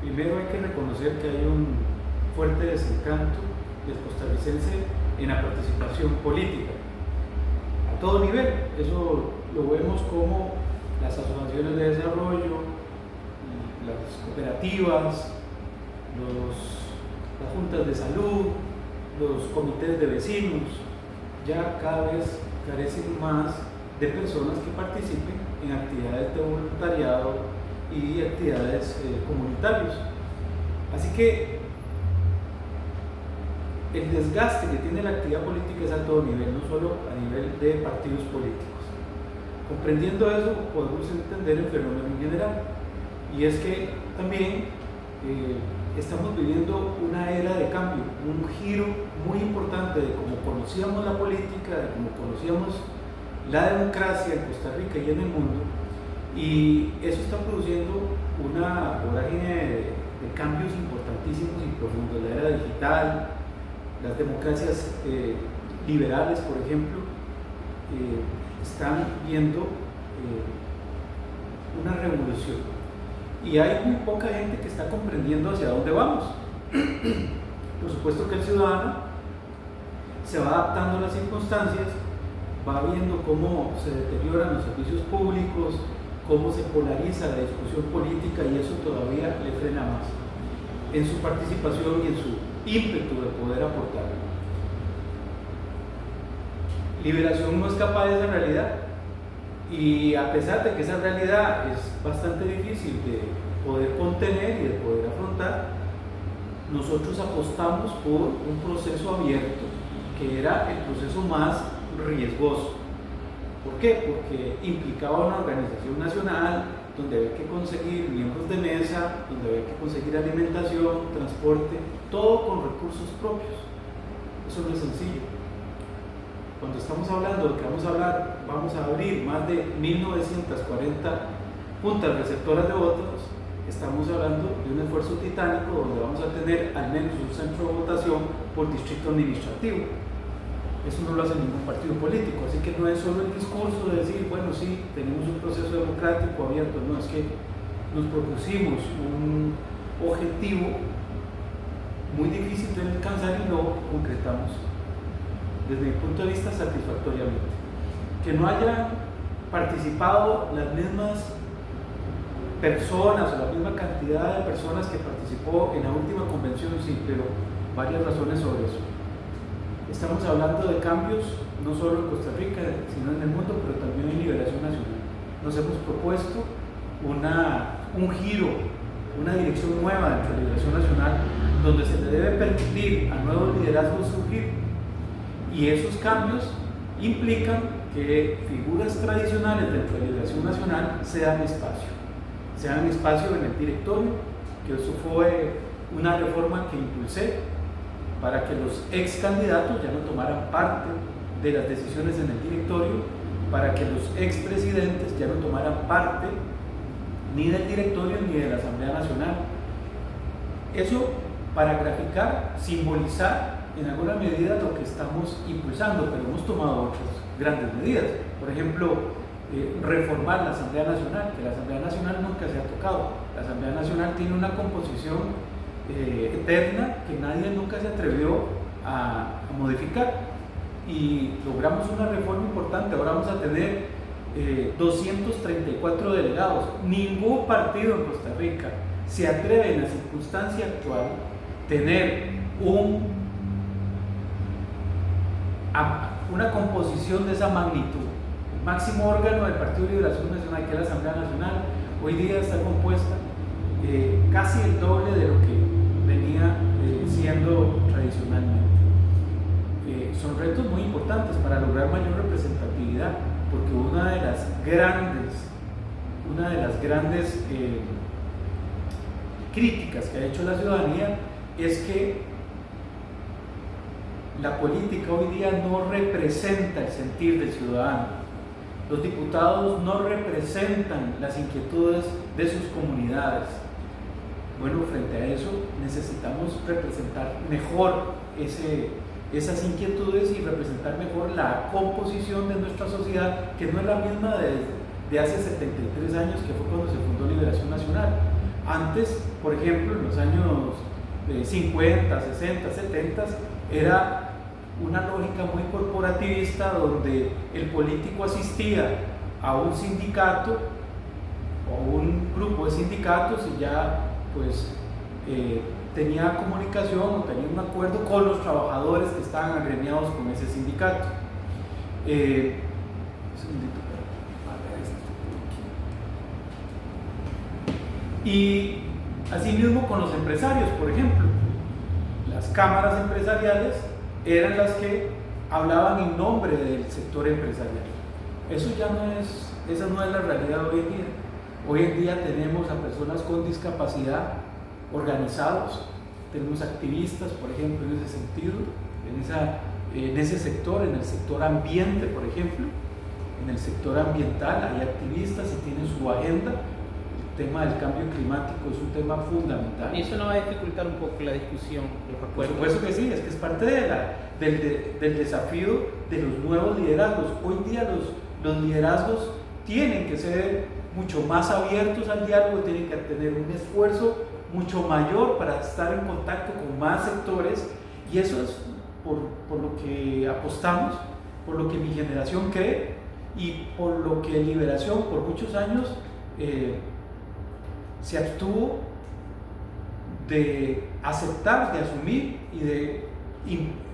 Primero hay que reconocer que hay un fuerte desencanto del costarricense en la participación política, a todo nivel. Eso lo vemos como las asociaciones de desarrollo, las cooperativas, las juntas de salud, los comités de vecinos, ya cada vez carecen más de personas que participen en actividades de voluntariado y actividades comunitarias. Así que el desgaste que tiene la actividad política es a todo nivel, no solo a nivel de partidos políticos. Comprendiendo eso, podemos entender el fenómeno en general, y es que también estamos viviendo una era de cambio, un giro muy importante de cómo conocíamos la política, de cómo conocíamos la democracia en Costa Rica y en el mundo, y eso está produciendo una vorágine de cambios importantísimos y profundos. La era digital, las democracias liberales, por ejemplo, están viendo una revolución, y hay muy poca gente que está comprendiendo hacia dónde vamos. Por supuesto que el ciudadano se va adaptando a las circunstancias, va viendo cómo se deterioran los servicios públicos, cómo se polariza la discusión política, y eso todavía le frena más en su participación y en su ímpetu de poder aportar. Liberación no es capaz de esa realidad, y a pesar de que esa realidad es bastante difícil de poder contener y de poder afrontar, nosotros apostamos por un proceso abierto, que era el proceso más riesgoso. ¿Por qué? Porque implicaba una organización nacional donde había que conseguir miembros de mesa, donde había que conseguir alimentación, transporte, todo con recursos propios. Eso no es sencillo. Cuando estamos hablando de que vamos a abrir más de 1940 juntas receptoras de votos, estamos hablando de un esfuerzo titánico donde vamos a tener al menos un centro de votación por distrito administrativo. Eso no lo hace ningún partido político, así que no es solo el discurso de decir, bueno, sí, tenemos un proceso democrático abierto, no, es que nos propusimos un objetivo muy difícil de alcanzar y lo concretamos, desde mi punto de vista, satisfactoriamente. Que no hayan participado las mismas personas o la misma cantidad de personas que participó en la última convención, sí, pero varias razones sobre eso. Estamos hablando de cambios no solo en Costa Rica, sino en el mundo, pero también en Liberación Nacional. Nos hemos propuesto un giro, una dirección nueva dentro de Liberación Nacional, donde se le debe permitir a nuevos liderazgos surgir, y esos cambios implican que figuras tradicionales dentro de Liberación Nacional se dan espacio en el directorio, que eso fue una reforma que impulsé, para que los ex candidatos ya no tomaran parte de las decisiones en el directorio, para que los ex presidentes ya no tomaran parte ni del directorio ni de la Asamblea Nacional. Eso para graficar, simbolizar en alguna medida lo que estamos impulsando, pero hemos tomado otras grandes medidas. Por ejemplo, reformar la Asamblea Nacional, que la Asamblea Nacional nunca se ha tocado. La Asamblea Nacional tiene una composición eterna que nadie nunca se atrevió a modificar, y logramos una reforma importante. Ahora vamos a tener 234 delegados. Ningún partido en Costa Rica se atreve en la circunstancia actual tener una composición de esa magnitud. El máximo órgano del Partido de Liberación Nacional, que es la Asamblea Nacional, hoy día está compuesta casi el doble de lo que venía siendo tradicionalmente. Son retos muy importantes para lograr mayor representatividad, porque una de las grandes críticas que ha hecho la ciudadanía es que la política hoy día no representa el sentir del ciudadano. Los diputados no representan las inquietudes de sus comunidades. Bueno, frente a eso necesitamos representar mejor esas inquietudes y representar mejor la composición de nuestra sociedad, que no es la misma de hace 73 años, que fue cuando se fundó Liberación Nacional. Antes, por ejemplo, en los años 50, 60, 70, era una lógica muy corporativista donde el político asistía a un sindicato o un grupo de sindicatos y ya pues tenía comunicación o tenía un acuerdo con los trabajadores que estaban agremiados con ese sindicato. Y asimismo con los empresarios, por ejemplo, las cámaras empresariales eran las que hablaban en nombre del sector empresarial. Eso ya esa no es la realidad hoy en día. Hoy en día tenemos a personas con discapacidad organizados, tenemos activistas, por ejemplo, en ese sentido, en ese sector, en el sector ambiente, por ejemplo, en el sector ambiental hay activistas y tienen su agenda. El tema del cambio climático es un tema fundamental. ¿Y eso no va a dificultar un poco la discusión? Por supuesto que sí, es que es parte del desafío de los nuevos liderazgos. Hoy en día los liderazgos tienen que ser mucho más abiertos al diálogo, tienen que tener un esfuerzo mucho mayor para estar en contacto con más sectores, y eso es por lo que apostamos, por lo que mi generación cree y por lo que Liberación por muchos años se abstuvo de aceptar, de asumir y de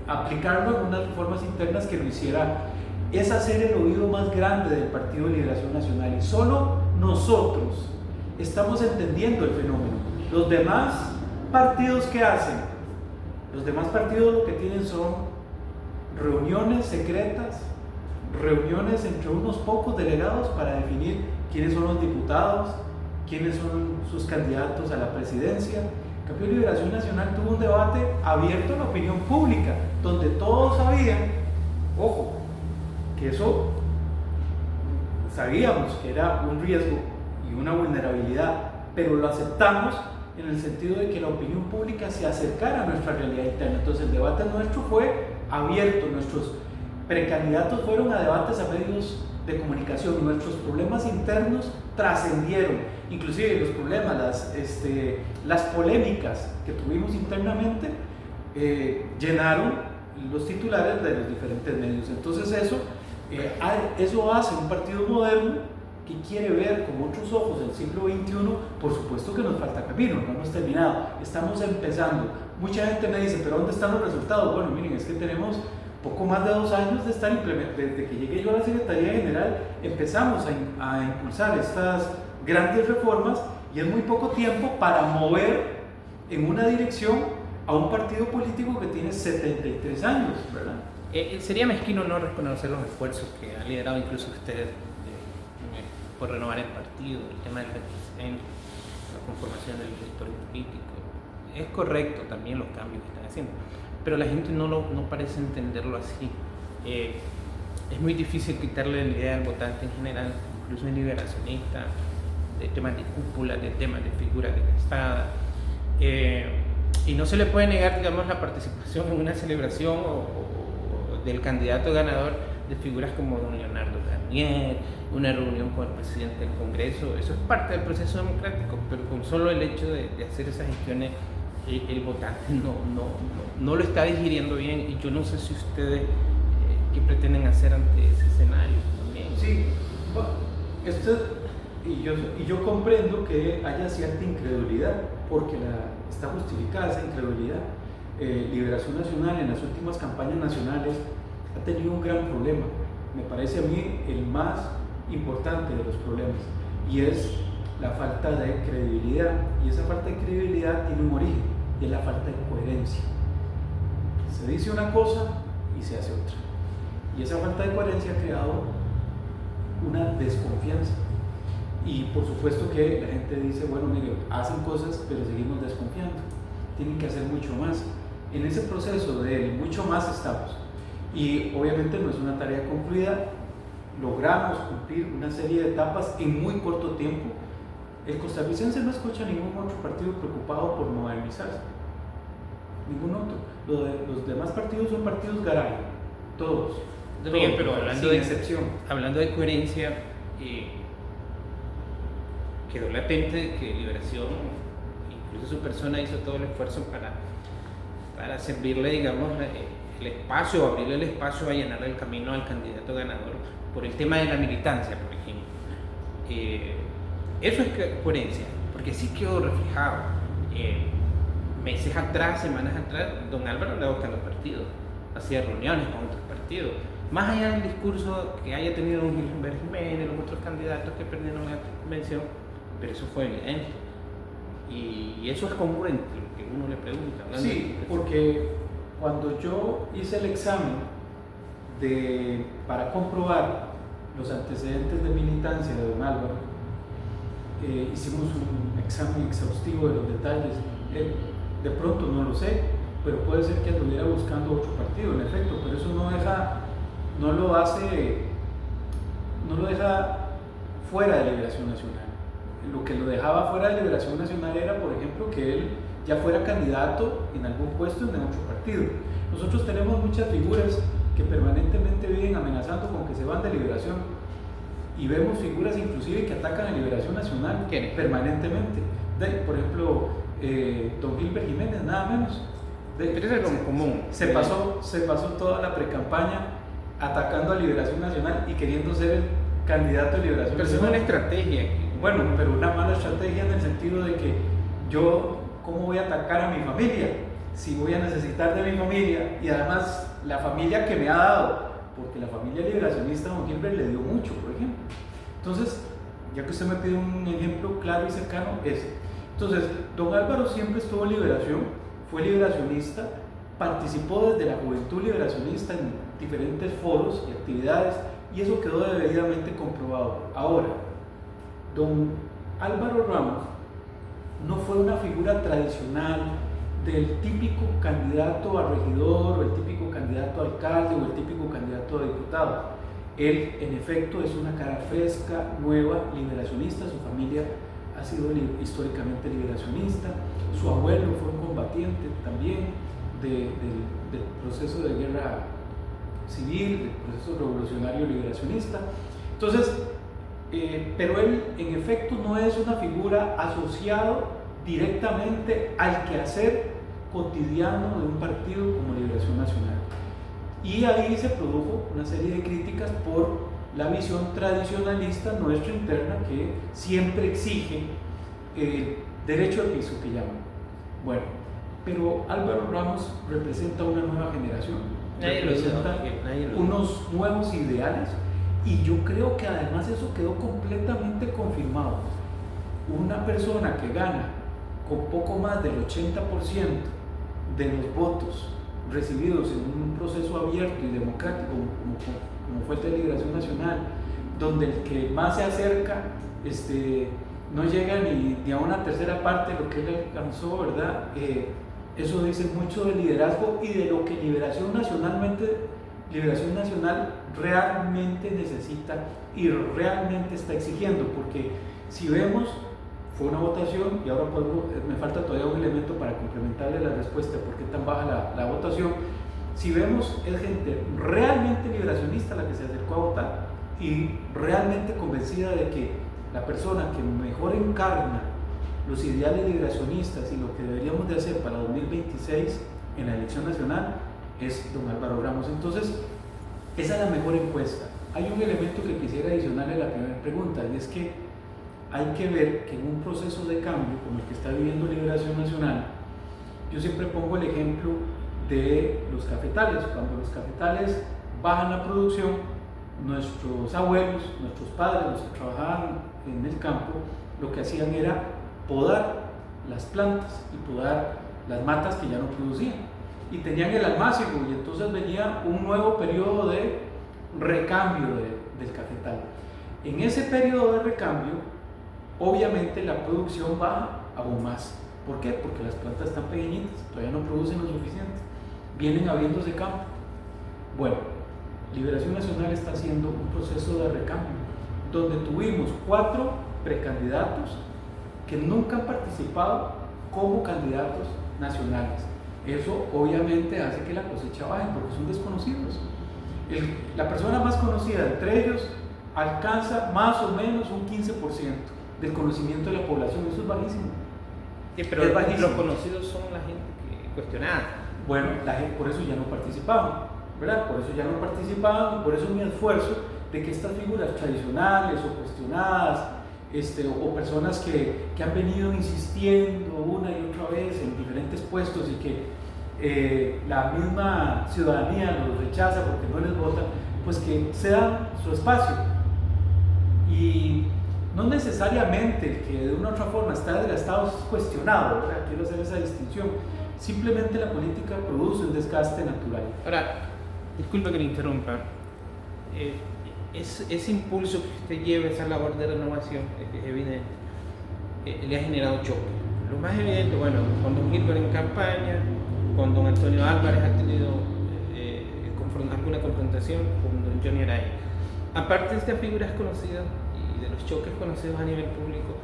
aplicarlo en unas reformas internas que lo hiciera. Es hacer el oído más grande del Partido de Liberación Nacional, y solo nosotros estamos entendiendo el fenómeno. Los demás partidos, ¿qué hacen? Los demás partidos lo que tienen son reuniones secretas, reuniones entre unos pocos delegados para definir quiénes son los diputados, quiénes son sus candidatos a la presidencia. En cambio, Liberación Nacional tuvo un debate abierto a la opinión pública, donde todos sabían, ojo, que eso sabíamos que era un riesgo y una vulnerabilidad, pero lo aceptamos en el sentido de que la opinión pública se acercara a nuestra realidad interna. Entonces el debate nuestro fue abierto, nuestros precandidatos fueron a debates a medios de comunicación, nuestros problemas internos trascendieron, inclusive los problemas, las polémicas que tuvimos internamente llenaron los titulares de los diferentes medios. Entonces eso hace un partido moderno que quiere ver con otros ojos el siglo XXI. Por supuesto que nos falta camino, no hemos terminado, estamos empezando. Mucha gente me dice, pero ¿dónde están los resultados? Bueno, miren, es que tenemos poco más de 2 años de estar implementando. Desde que llegué yo a la Secretaría General empezamos a impulsar estas grandes reformas, y es muy poco tiempo para mover en una dirección a un partido político que tiene 73 años, ¿verdad? Sería mezquino no reconocer los esfuerzos que ha liderado incluso usted por renovar el partido, el tema del representante, la conformación del directorio político. Es correcto también los cambios que están haciendo, pero la gente no parece entenderlo así. Es muy difícil quitarle la idea al votante en general, incluso el liberacionista, de temas de cúpula, de temas de figuras de gastada. Y no se le puede negar, digamos, la participación en una celebración o del candidato ganador de figuras como don Leonardo Garnier, una reunión con el presidente del Congreso. Eso es parte del proceso democrático, pero con solo el hecho de hacer esas gestiones, el votante no lo está digiriendo bien, y yo no sé si ustedes qué pretenden hacer ante ese escenario también. Sí, y yo comprendo que haya cierta incredulidad, porque está justificada esa incredulidad. Liberación Nacional en las últimas campañas nacionales ha tenido un gran problema, me parece a mí el más importante de los problemas, y es la falta de credibilidad. Y esa falta de credibilidad tiene un origen, y es la falta de coherencia. Se dice una cosa y se hace otra, y esa falta de coherencia ha creado una desconfianza. Y por supuesto que la gente dice, bueno, mire, hacen cosas pero seguimos desconfiando, tienen que hacer mucho más. En ese proceso de mucho más estamos, y obviamente no es una tarea concluida. Logramos cumplir una serie de etapas en muy corto tiempo. El costarricense no escucha a ningún otro partido preocupado por modernizarse, ningún otro. Los demás partidos son partidos garay, todos. Bien, pero hablando de coherencia, quedó latente que Liberación, incluso su persona hizo todo el esfuerzo para servirle, digamos, el espacio, abrirle el espacio a llenar el camino al candidato ganador por el tema de la militancia, por ejemplo. Eso es coherencia, porque sí quedó reflejado. Meses atrás, semanas atrás, don Álvaro andaba buscando partidos, hacía reuniones con otros partidos. Más allá del discurso que haya tenido don Gilberto Jiménez, los otros candidatos que perdieron la convención, pero eso fue evidente. Y eso es congruente, lo que uno le pregunta. Sí, porque cuando yo hice el examen para comprobar los antecedentes de militancia de don Álvaro, hicimos un examen exhaustivo de los detalles. De pronto no lo sé, pero puede ser que anduviera buscando otro partido, en efecto, pero eso no lo deja fuera de Liberación Nacional. Lo que lo dejaba fuera de Liberación Nacional era, por ejemplo, que él ya fuera candidato en algún puesto en otro partido. Nosotros tenemos muchas figuras que permanentemente viven amenazando con que se van de Liberación, y vemos figuras inclusive que atacan a Liberación Nacional permanentemente. Por ejemplo, don Gilberto Jiménez, nada menos. Pero eso es como común. Se pasó toda la precampaña atacando a Liberación Nacional y queriendo ser el candidato de Liberación Nacional. Nacional. Es una estrategia. Bueno, pero una mala estrategia en el sentido de que ¿cómo voy a atacar a mi familia? Si voy a necesitar de mi familia, y además la familia que me ha dado, porque la familia liberacionista don Gilberto le dio mucho, por ejemplo. Entonces, ya que usted me pide un ejemplo claro y cercano, ese. Entonces, don Álvaro siempre estuvo en Liberación, fue liberacionista, participó desde la juventud liberacionista en diferentes foros y actividades, y eso quedó debidamente comprobado. Ahora, don Álvaro Ramos no fue una figura tradicional del típico candidato a regidor, o el típico candidato a alcalde, o el típico candidato a diputado. Él, en efecto, es una cara fresca, nueva, liberacionista. Su familia ha sido históricamente liberacionista. Su abuelo fue un combatiente también del proceso de guerra civil, del proceso revolucionario liberacionista. Entonces, pero él, en efecto, no es una figura asociado directamente al quehacer cotidiano de un partido como Liberación Nacional. Y ahí se produjo una serie de críticas por la visión tradicionalista nuestra interna, que siempre exige derecho de piso, que llaman. Bueno, pero Álvaro Ramos representa una nueva generación, representa unos nuevos ideales, y yo creo que además eso quedó completamente confirmado. Una persona que gana con poco más del 80% de los votos recibidos en un proceso abierto y democrático como fue el de Liberación Nacional, donde el que más se acerca no llega ni a una tercera parte de lo que él alcanzó, ¿verdad? Eso dice mucho del liderazgo y de lo que Liberación Nacional realmente necesita y realmente está exigiendo, porque si vemos, fue una votación, y ahora me falta todavía un elemento para complementarle la respuesta por qué tan baja la votación. Si vemos, es gente realmente liberacionista la que se acercó a votar y realmente convencida de que la persona que mejor encarna los ideales liberacionistas y lo que deberíamos de hacer para 2026 en la elección nacional es don Álvaro Ramos. Entonces, esa es la mejor encuesta. Hay un elemento que quisiera adicionarle a la primera pregunta, y es que hay que ver que en un proceso de cambio como el que está viviendo Liberación Nacional, yo siempre pongo el ejemplo de los cafetales. Cuando los cafetales bajan la producción, nuestros abuelos, nuestros padres, los que trabajaban en el campo, lo que hacían era podar las plantas y podar las matas que ya no producían, y tenían el almácigo, y entonces venía un nuevo periodo de recambio del cafetal. En ese periodo de recambio, obviamente la producción baja aún más. ¿Por qué? Porque las plantas están pequeñitas, todavía no producen lo suficiente, vienen abriéndose campo. Bueno, Liberación Nacional está haciendo un proceso de recambio, donde tuvimos 4 precandidatos que nunca han participado como candidatos nacionales. Eso obviamente hace que la cosecha baje, porque son desconocidos. La persona más conocida entre ellos alcanza más o menos un 15% del conocimiento de la población. Eso es bajísimo. pero es bajísimo. los conocidos son la gente que cuestionada. Bueno, la gente por eso ya no participaban, ¿verdad? Por eso ya no participaban y por eso mi esfuerzo de que estas figuras tradicionales o cuestionadas, o personas que han venido insistiendo una y otra vez en diferentes puestos y que la misma ciudadanía los rechaza porque no les vota, pues que se dan su espacio. Y no necesariamente el que de una u otra forma está desgastado es cuestionado, ¿verdad? Quiero hacer esa distinción. Simplemente la política produce un desgaste natural. Ahora, disculpe que le interrumpa. Ese impulso que usted lleva, esa labor de renovación, es evidente, le ha generado choque. Lo más evidente, bueno, con don Gilbert en campaña, con don Antonio Álvarez ha tenido alguna confrontación con don Johnny Araya. Aparte de estas figuras conocidas y de los choques conocidos a nivel público,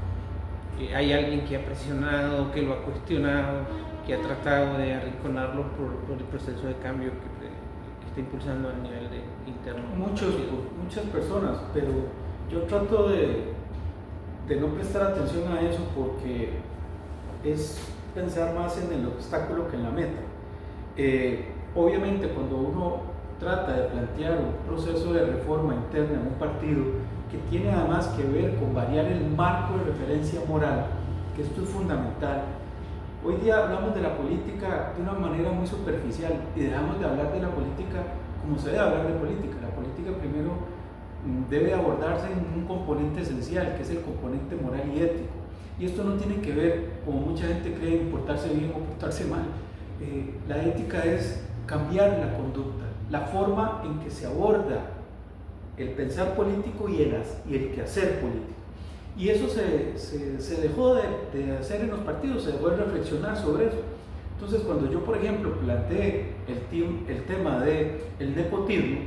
hay alguien que ha presionado, que lo ha cuestionado, que ha tratado de arrinconarlo por el proceso de cambio que está impulsando a nivel interno. Muchas personas, pero yo trato de no prestar atención a eso porque es pensar más en el obstáculo que en la meta. Obviamente cuando uno trata de plantear un proceso de reforma interna en un partido que tiene además que ver con variar el marco de referencia moral, que esto es fundamental. Hoy día hablamos de la política de una manera muy superficial y dejamos de hablar de la política como se debe hablar de política. La política primero debe abordarse en un componente esencial, que es el componente moral y ético. Y esto no tiene que ver, como mucha gente cree, en portarse bien o portarse mal. La ética es cambiar la conducta, la forma en que se aborda el pensar político y el quehacer político. Y eso se dejó de hacer en los partidos, se dejó de reflexionar sobre eso. Entonces, cuando yo, por ejemplo, planteé el tema del nepotismo,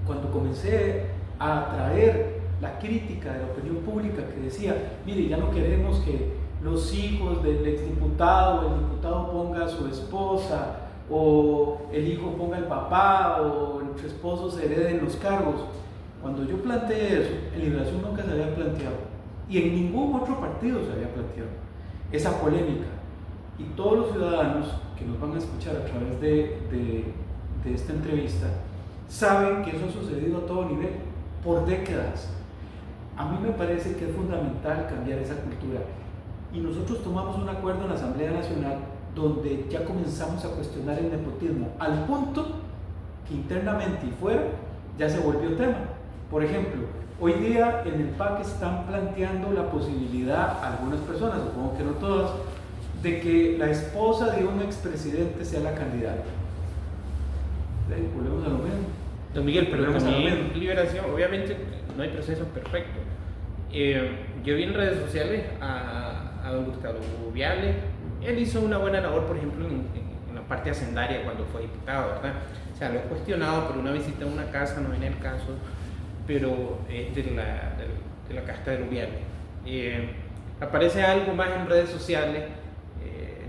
cuando comencé a traer la crítica de la opinión pública que decía, mire, ya no queremos que los hijos del exdiputado, el diputado ponga a su esposa, o el hijo ponga al papá, o entre esposos se hereden los cargos. Cuando yo planteé eso, en Liberación nunca se había planteado, y en ningún otro partido se había planteado esa polémica. Y todos los ciudadanos que nos van a escuchar a través de esta entrevista saben que eso ha sucedido a todo nivel, por décadas. A mí me parece que es fundamental cambiar esa cultura. Y nosotros tomamos un acuerdo en la Asamblea Nacional donde ya comenzamos a cuestionar el nepotismo, al punto que internamente y fuera ya se volvió tema. Por ejemplo, hoy día en el PAC están planteando la posibilidad, algunas personas, supongo que no todas, de que la esposa de un expresidente sea la candidata. Volvemos a lo mismo. Don Miguel, pero también Liberación, obviamente no hay procesos perfectos. Yo vi en redes sociales a don Gustavo Viale. Él hizo una buena labor, por ejemplo, en la parte hacendaria cuando fue diputado, ¿verdad? O sea, lo he cuestionado por una visita a una casa, no viene el caso, pero es de la casta de Viale. Aparece algo más en redes sociales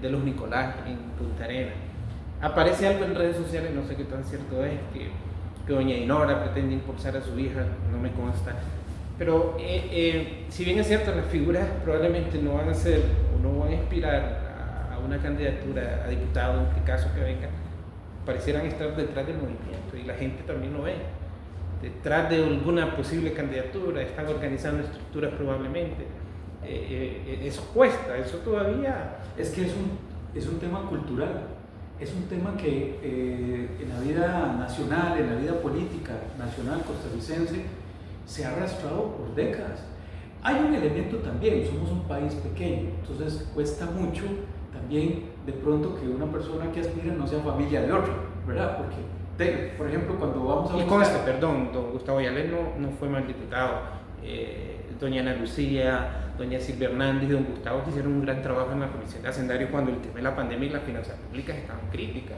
de los Nicolás en Punta Arenas. Aparece algo en redes sociales, no sé qué tan cierto es, que doña Dinora pretende impulsar a su hija, no me consta. Pero si bien es cierto, las figuras probablemente no van a ser o no van a inspirar a una candidatura a diputado, en este caso que venga, parecieran estar detrás del movimiento y la gente también lo ve. Detrás de alguna posible candidatura, están organizando estructuras probablemente. Eso cuesta, eso todavía... Es que es un tema cultural, es un tema que en la vida nacional, en la vida política nacional costarricense, se ha arrastrado por décadas. Hay un elemento también, somos un país pequeño, entonces cuesta mucho también de pronto que una persona que aspira no sea familia de otro, ¿verdad? Porque, por ejemplo, cuando vamos a... Y conste, perdón, don Gustavo Viale no fue mal diputado. Doña Ana Lucía, doña Silvia Hernández y don Gustavo hicieron un gran trabajo en la Comisión de Hacendario cuando el tema de la pandemia y las finanzas públicas estaban críticas.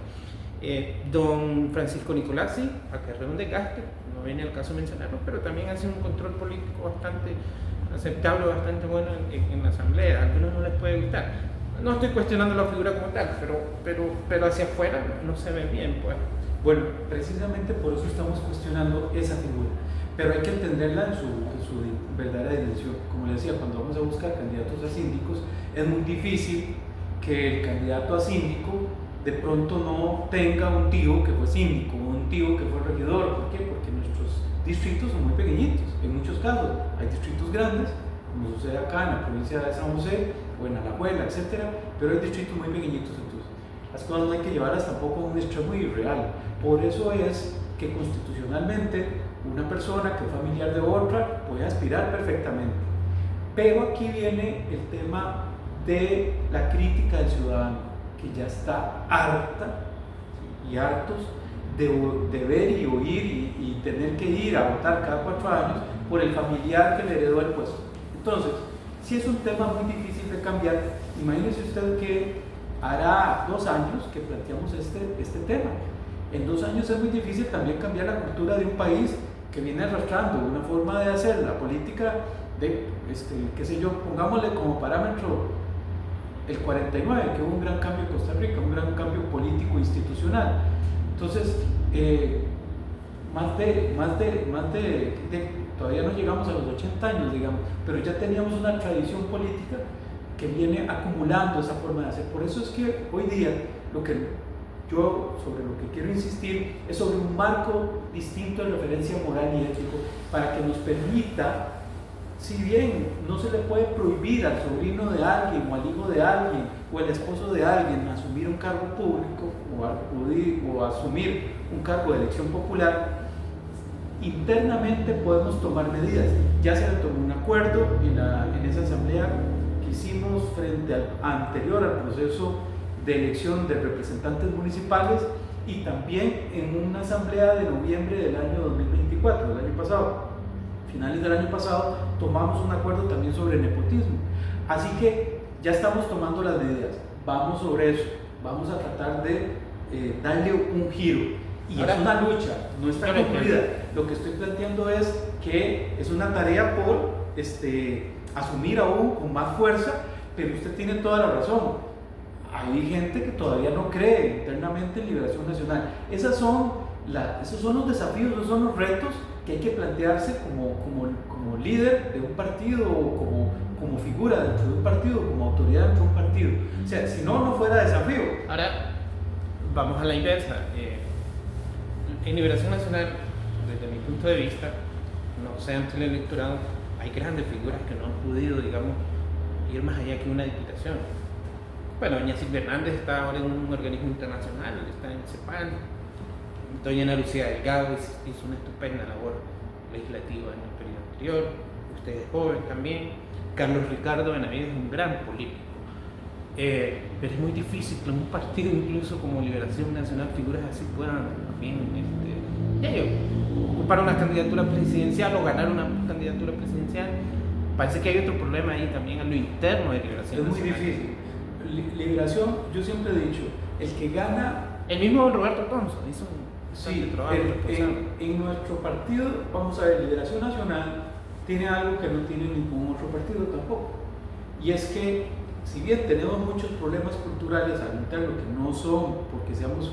Don Francisco Nicolás, sí, acarreó un desgaste, no viene al caso mencionarlo, pero también hace un control político bastante aceptable, bastante bueno en la Asamblea. A algunos no les puede gustar. No estoy cuestionando la figura como tal, pero hacia afuera no se ve bien, pues. Bueno, precisamente por eso estamos cuestionando esa figura. pero hay que entenderla en su verdadera dimensión. Como les decía, cuando vamos a buscar candidatos a síndicos, es muy difícil que el candidato a síndico de pronto no tenga un tío que fue síndico, un tío que fue regidor. ¿Por qué? Porque nuestros distritos son muy pequeñitos, en muchos casos. Hay distritos grandes, como sucede acá en la provincia de San José, o en Alajuela, etc., pero hay distritos muy pequeñitos. Entonces, las cosas no hay que llevarlas tampoco a un extremo irreal. Por eso es que constitucionalmente una persona que es familiar de otra puede aspirar perfectamente. Pero aquí viene el tema de la crítica del ciudadano, que ya está harta y hartos de ver y oír y tener que ir a votar cada 4 años por el familiar que le heredó el puesto. Entonces, si es un tema muy difícil de cambiar, imagínese usted que hará 2 años que planteamos este tema. En 2 años es muy difícil también cambiar la cultura de un país que viene arrastrando una forma de hacer la política de, qué sé yo, pongámosle como parámetro el 49, que hubo un gran cambio en Costa Rica, un gran cambio político institucional. Entonces, todavía no llegamos a los 80 años, digamos, pero ya teníamos una tradición política que viene acumulando esa forma de hacer. Por eso es que hoy día sobre lo que quiero insistir es sobre un marco distinto de referencia moral y ético para que nos permita, si bien no se le puede prohibir al sobrino de alguien o al hijo de alguien o al esposo de alguien asumir un cargo público o asumir un cargo de elección popular, internamente podemos tomar medidas. Ya se tomó un acuerdo en esa asamblea que hicimos anterior al proceso de elección de representantes municipales y también en una asamblea de noviembre del año 2024, del año pasado, finales del año pasado, tomamos un acuerdo también sobre nepotismo. Así que ya estamos tomando las medidas, vamos sobre eso, vamos a tratar de darle un giro. Y ahora, es una lucha, no está concluida. Lo que estoy planteando es que es una tarea por asumir aún con más fuerza, pero usted tiene toda la razón. Hay gente que todavía no cree internamente en Liberación Nacional. Esos son los desafíos, esos son los retos que hay que plantearse como líder de un partido o como figura dentro de un partido, como autoridad dentro de un partido. O sea, si no, no fuera desafío. Ahora, vamos a la inversa. En Liberación Nacional, desde mi punto de vista, no sé, ante el electorado, hay grandes figuras que no han podido, digamos, ir más allá que una diputación. Bueno, doña Silvia Hernández está ahora en un organismo internacional, está en CEPAL. Doña Ana Lucía Delgado hizo una estupenda labor legislativa en el periodo anterior. Usted es joven también. Carlos Ricardo Benavides es un gran político. Pero es muy difícil que en un partido incluso como Liberación Nacional figuras así puedan también ocupar una candidatura presidencial o ganar una candidatura presidencial. Parece que hay otro problema ahí también a lo interno de Liberación Nacional. Es muy difícil. Liberación, yo siempre he dicho, el que gana... El mismo Roberto Thompson hizo un trabajo. En nuestro partido, vamos a ver, Liberación Nacional tiene algo que no tiene ningún otro partido tampoco. Y es que, si bien tenemos muchos problemas culturales al interno que no son porque seamos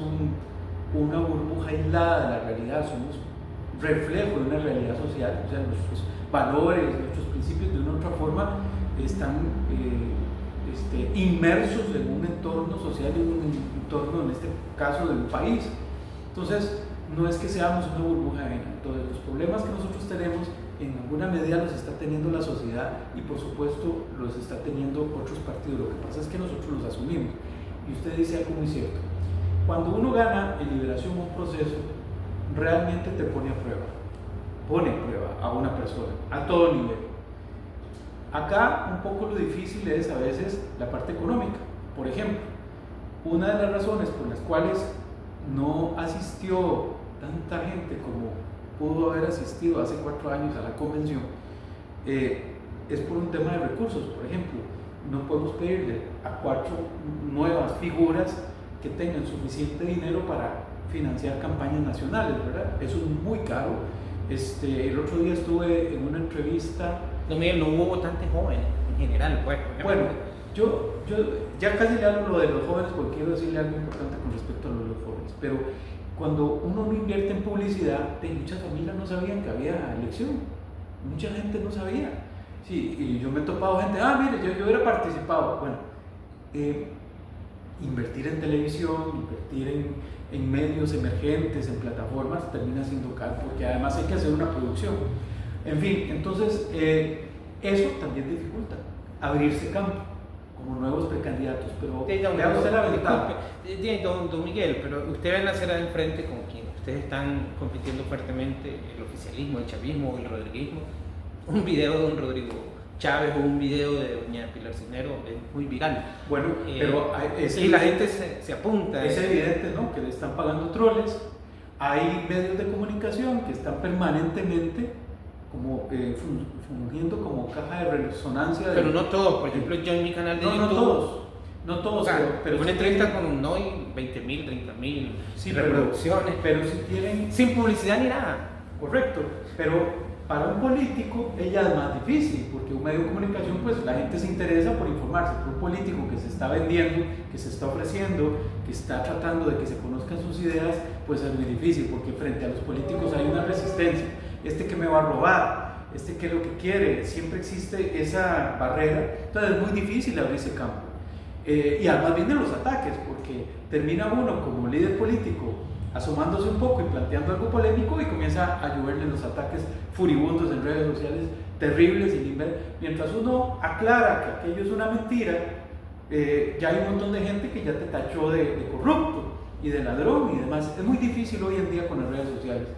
una burbuja aislada de la realidad, somos reflejo de una realidad social, o sea, nuestros valores, nuestros principios de una u otra forma están inmersos en un entorno social y en un entorno, en este caso, de un país. Entonces, no es que seamos una burbuja ajena. Entonces, los problemas que nosotros tenemos, en alguna medida los está teniendo la sociedad y, por supuesto, los está teniendo otros partidos. Lo que pasa es que nosotros los asumimos. Y usted dice algo muy cierto. Cuando uno gana en Liberación un proceso, realmente te pone a prueba a una persona, a todo nivel. Acá un poco lo difícil es a veces la parte económica. Por ejemplo, una de las razones por las cuales no asistió tanta gente como pudo haber asistido hace 4 años a la convención es por un tema de recursos. Por ejemplo, no podemos pedirle a 4 nuevas figuras que tengan suficiente dinero para financiar campañas nacionales, ¿verdad? Eso es muy caro. El otro día estuve en una entrevista. No hubo votantes jóvenes en general, pues. Bueno, yo ya casi le hablo lo de los jóvenes porque quiero decirle algo importante con respecto a los jóvenes. Pero cuando uno no invierte en publicidad, muchas familias no sabían que había elección, mucha gente no sabía. Sí, y yo me he topado gente, mire, yo hubiera participado. Bueno, invertir en televisión, invertir en medios emergentes, en plataformas, termina siendo caro, porque además hay que hacer una producción. En fin, entonces eso también dificulta abrirse campo como nuevos precandidatos, pero vea usted la ventaja. Don Miguel, pero usted va a nacer al frente con quien ustedes están compitiendo fuertemente, el oficialismo, el chavismo, el rodriguismo. Un video de don Rodrigo Chávez o un video de doña Pilar Cisneros es muy viral. Bueno, pero y la gente se apunta. Es evidente, ¿no?, que le están pagando troles. Hay medios de comunicación que están permanentemente como fungiendo como caja de resonancia. Pero no todos, por ejemplo, yo en mi canal de YouTube. No todos, o sea, pero una entrevista con un Noy, 20.000, 30.000 reproducciones. Pero si tienen. Sin publicidad ni nada. Correcto, pero para un político ella es más difícil, porque un medio de comunicación, pues la gente se interesa por informarse, pero un político que se está vendiendo, que se está ofreciendo, que está tratando de que se conozcan sus ideas, pues es muy difícil, porque frente a los políticos hay una resistencia. Que me va a robar, que lo que quiere, siempre existe esa barrera, entonces es muy difícil abrirse campo. Y además vienen los ataques, porque termina uno como líder político asomándose un poco y planteando algo polémico y comienza a lloverle los ataques furibundos en redes sociales terribles, mientras uno aclara que aquello es una mentira, ya hay un montón de gente que ya te tachó de corrupto y de ladrón y demás. Es muy difícil hoy en día con las redes sociales.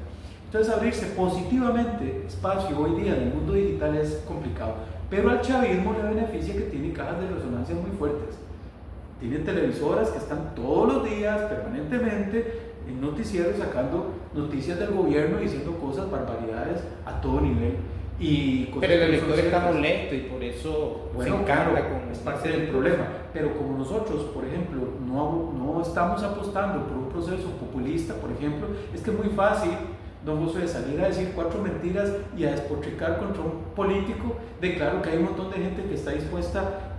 Entonces abrirse positivamente espacio hoy día en el mundo digital es complicado, pero al chavismo le beneficia que tiene cajas de resonancia muy fuertes. Tienen televisoras que están todos los días, permanentemente, en noticieros sacando noticias del gobierno, diciendo cosas, barbaridades a todo nivel. Pero el elector está molesto y por eso se encanta con... Es parte del problema. Pero como nosotros, por ejemplo, no estamos apostando por un proceso populista, por ejemplo, es que es muy fácil, don José, salir a decir 4 mentiras y a despotricar contra un político. De claro que hay un montón de gente que está dispuesta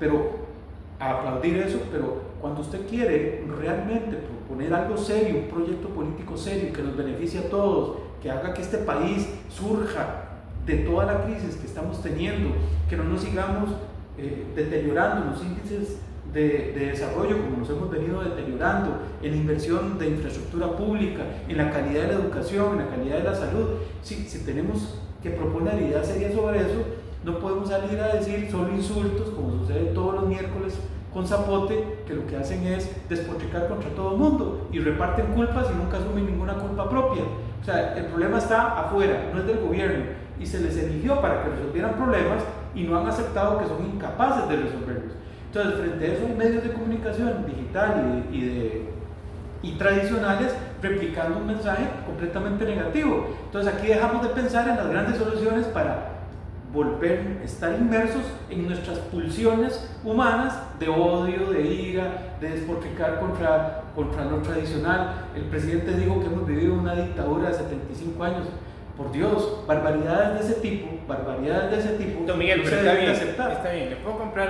a aplaudir eso, pero cuando usted quiere realmente proponer algo serio, un proyecto político serio que nos beneficie a todos, que haga que este país surja de toda la crisis que estamos teniendo, que no nos sigamos deteriorando los índices de desarrollo como nos hemos venido deteriorando, en la inversión de infraestructura pública, en la calidad de la educación, en la calidad de la salud. Si tenemos que proponer ideas serias sobre eso, no podemos salir a decir solo insultos, como sucede todos los miércoles con Zapote, que lo que hacen es despotricar contra todo el mundo y reparten culpas y nunca asumen ninguna culpa propia. O sea, el problema está afuera, no es del gobierno, y se les eligió para que resolvieran problemas y no han aceptado que son incapaces de resolverlos. Entonces, frente a eso hay medios de comunicación digital y tradicionales replicando un mensaje completamente negativo. Entonces aquí dejamos de pensar en las grandes soluciones para volver a estar inmersos en nuestras pulsiones humanas de odio, de ira, de despotricar contra lo tradicional. El presidente dijo que hemos vivido una dictadura de 75 años. Por Dios, barbaridades de ese tipo. Don Miguel, no pero se deben aceptar. Está bien, le puedo comprar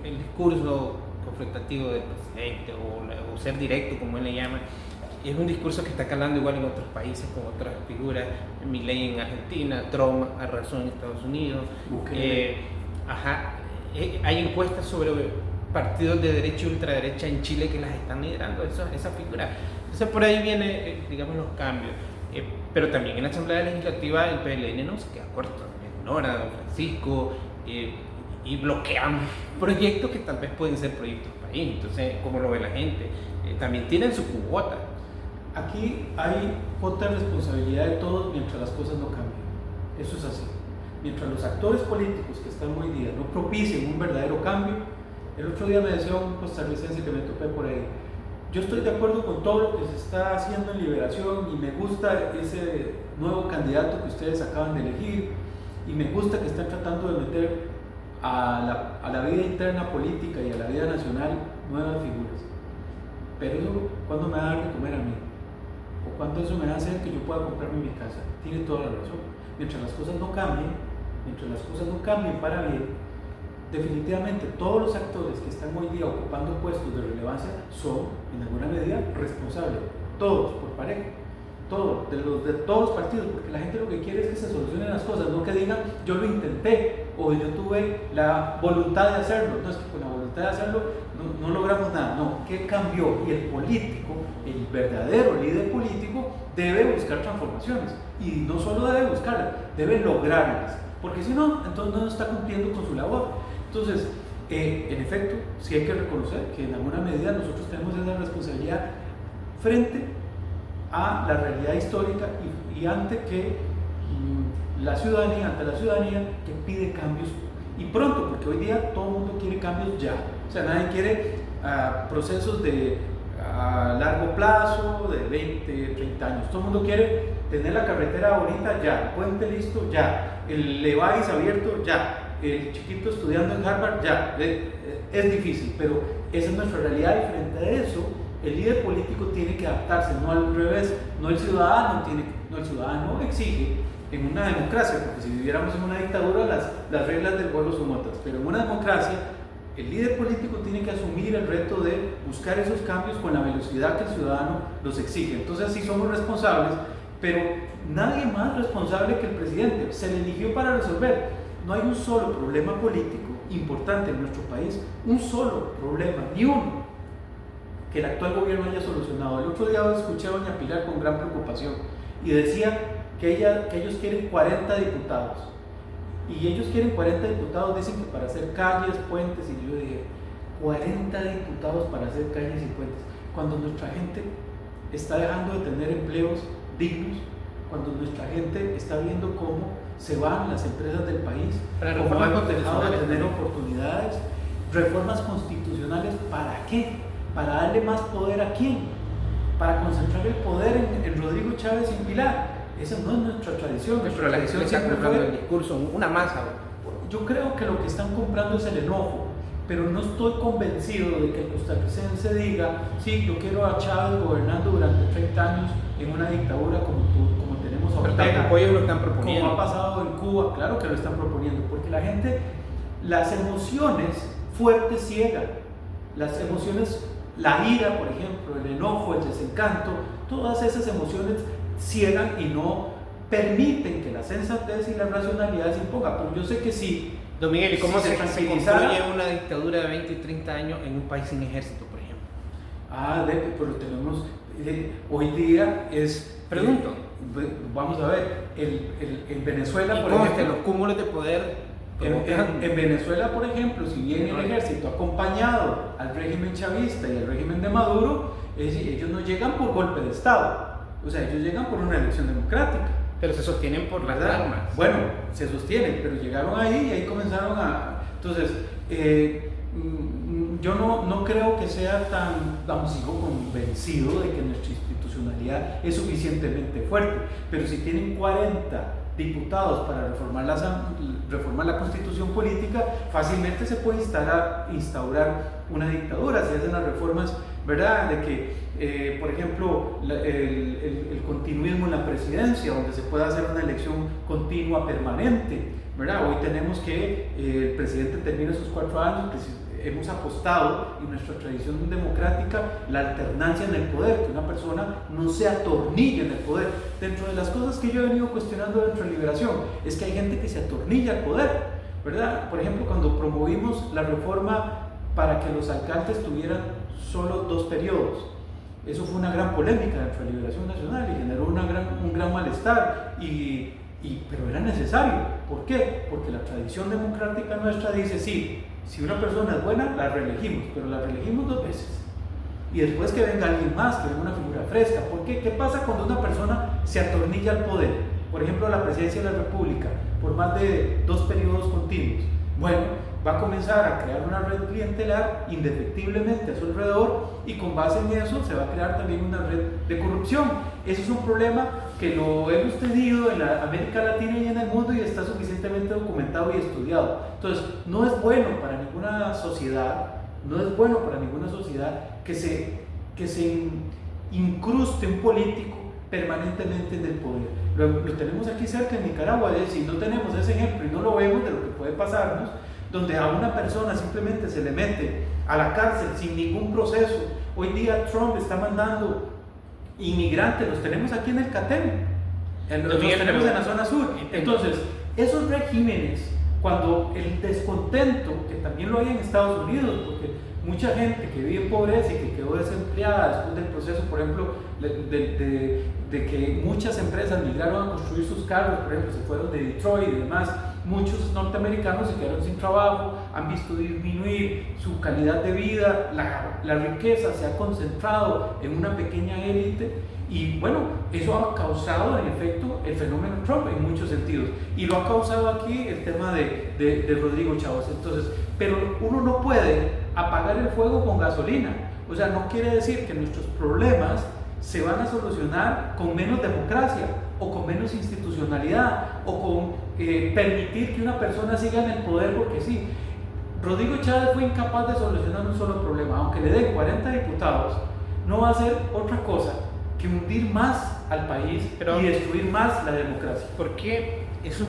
el discurso confrontativo del presidente o ser directo, como él le llama. Es un discurso que está calando igual en otros países con otras figuras. Milei en Argentina, Trump arrasó en Estados Unidos. Hay encuestas sobre partidos de derecha y ultraderecha en Chile que las están liderando esa figura. Entonces por ahí viene, digamos, los cambios. Pero también en la Asamblea Legislativa el PLN no se queda corto, ignora a don Francisco y bloquean proyectos que tal vez pueden ser proyectos país. Entonces, ¿cómo lo ve la gente? También tienen su cuota. Aquí hay cuota de responsabilidad de todos mientras las cosas no cambien. Eso es así. Mientras los actores políticos que están hoy día no propicien un verdadero cambio. El otro día me decía un costarricense que me topé por ahí: yo estoy de acuerdo con todo lo que se está haciendo en Liberación y me gusta ese nuevo candidato que ustedes acaban de elegir y me gusta que están tratando de meter a la vida interna política y a la vida nacional nuevas figuras. Pero eso, ¿cuándo me va a dar de comer a mí? ¿O cuándo eso me va a hacer que yo pueda comprarme mi casa? Tiene toda la razón. Mientras las cosas no cambien para bien, definitivamente todos los actores que están hoy día ocupando puestos de relevancia son, en alguna medida, responsables. todos, por parejo, de todos los partidos, porque la gente lo que quiere es que se solucionen las cosas, no que digan yo lo intenté o yo tuve la voluntad de hacerlo. No, es que con la voluntad de hacerlo no logramos nada. No, ¿qué cambió? Y el político, el verdadero líder político, debe buscar transformaciones, y no solo debe buscarlas, debe lograrlas, porque si no, entonces no está cumpliendo con su labor. Entonces, en efecto, sí hay que reconocer que en alguna medida nosotros tenemos esa responsabilidad frente a la realidad histórica y ante la ciudadanía que pide cambios, y pronto, porque hoy día todo el mundo quiere cambios ya. O sea, nadie quiere procesos a largo plazo, de 20, 30 años. Todo el mundo quiere tener la carretera bonita ya, el puente listo ya, el Levi's abierto ya, el chiquito estudiando en Harvard ya. Es difícil, pero esa es nuestra realidad, y frente a eso el líder político tiene que adaptarse, no al revés. No el ciudadano exige en una democracia, porque si viviéramos en una dictadura las reglas del juego son otras, pero en una democracia el líder político tiene que asumir el reto de buscar esos cambios con la velocidad que el ciudadano los exige. Entonces sí somos responsables, pero nadie más responsable que el presidente. Se le eligió para resolver. No hay un solo problema político importante en nuestro país, un solo problema, ni uno, que el actual gobierno haya solucionado. El otro día escuché a doña Pilar con gran preocupación y decía que ellos quieren 40 diputados, y ellos quieren 40 diputados, dicen que para hacer calles, puentes, y yo dije, 40 diputados para hacer calles y puentes, cuando nuestra gente está dejando de tener empleos dignos, cuando nuestra gente está viendo cómo se van las empresas del país, cómo hemos dejado de tener oportunidades. Reformas constitucionales, ¿para qué? ¿Para darle más poder a quién? ¿Para concentrar el poder en Rodrigo Chávez y en Pilar? Esa no es nuestra tradición. Pero la gente está comprando el discurso, una masa. Yo creo que lo que están comprando es el enojo, pero no estoy convencido de que el costarricense diga, sí, yo quiero a Chávez gobernando durante 30 años en una dictadura como tenemos ahora. Pero tampoco ellos lo están proponiendo. Como ha pasado en Cuba, claro que lo están proponiendo, porque la gente, las emociones fuertes ciegan, las emociones, la ira, por ejemplo, el enojo, el desencanto, todas esas emociones ciegan y no permiten que la sensatez y la racionalidad se impongan. Pero yo sé que sí. Don Miguel, ¿y cómo se construye una dictadura de 20 y 30 años en un país sin ejército, por ejemplo? Pero tenemos, hoy día es... Pregunto. Vamos a ver, en Venezuela, por ejemplo, los cúmulos de poder... En Venezuela, por ejemplo, si bien el ejército ha acompañado al régimen chavista y al régimen de Maduro, ellos no llegan por golpe de Estado, o sea, ellos llegan por una elección democrática. Pero se sostienen por las armas. Bueno, se sostienen, pero llegaron ahí y ahí comenzaron a... Entonces, yo no creo que sea sigo convencido de que nuestra institucionalidad es suficientemente fuerte, pero si tienen 40 diputados para reformar la constitución política, fácilmente se puede instaurar una dictadura. Se hacen las reformas, ¿verdad? De que, por ejemplo, el continuismo en la presidencia, donde se pueda hacer una elección continua permanente, ¿verdad? Hoy tenemos que el presidente termine sus 4 años, hemos apostado en nuestra tradición democrática la alternancia en el poder, que una persona no se atornille en el poder. Dentro de las cosas que yo he venido cuestionando dentro de Liberación es que hay gente que se atornilla al poder, ¿verdad? Por ejemplo, cuando promovimos la reforma para que los alcaldes tuvieran solo 2 periodos, eso fue una gran polémica dentro de Liberación Nacional y generó un gran malestar, pero era necesario. ¿Por qué? Porque la tradición democrática nuestra dice, sí, si una persona es buena, la reelegimos, pero la reelegimos 2 veces. Y después que venga alguien más, que venga una figura fresca. ¿Por qué? ¿Qué pasa cuando una persona se atornilla al poder? Por ejemplo, a la presidencia de la República, por más de 2 periodos continuos. Bueno, va a comenzar a crear una red clientelar indefectiblemente a su alrededor, y con base en eso se va a crear también una red de corrupción. Ese es un problema que lo hemos tenido en la América Latina y en el mundo, y está suficientemente documentado y estudiado. Entonces, no es bueno para ninguna sociedad, que se incruste un político permanentemente en el poder. Lo tenemos aquí cerca en Nicaragua, si no tenemos ese ejemplo y no lo vemos de lo que puede pasarnos, donde a una persona simplemente se le mete a la cárcel sin ningún proceso. Hoy día Trump está mandando inmigrantes los tenemos aquí en el Catén, los Miguel, tenemos pero- en la zona sur. Entonces, esos regímenes, cuando el descontento, que también lo hay en Estados Unidos, porque mucha gente que vive en pobreza y que quedó desempleada después del proceso, por ejemplo, de que muchas empresas migraron a construir sus carros, por ejemplo, se fueron de Detroit y demás, muchos norteamericanos se quedaron sin trabajo, han visto disminuir su calidad de vida, la riqueza se ha concentrado en una pequeña élite y bueno, eso ha causado en efecto el fenómeno Trump en muchos sentidos y lo ha causado aquí el tema de Rodrigo Chávez. Entonces, pero uno no puede apagar el fuego con gasolina, o sea, no quiere decir que nuestros problemas se van a solucionar con menos democracia o con menos institucionalidad o con permitir que una persona siga en el poder porque sí. Rodrigo Chávez fue incapaz de solucionar un solo problema, aunque le den 40 diputados, no va a hacer otra cosa que hundir más al país y destruir más la democracia. ¿Por qué es un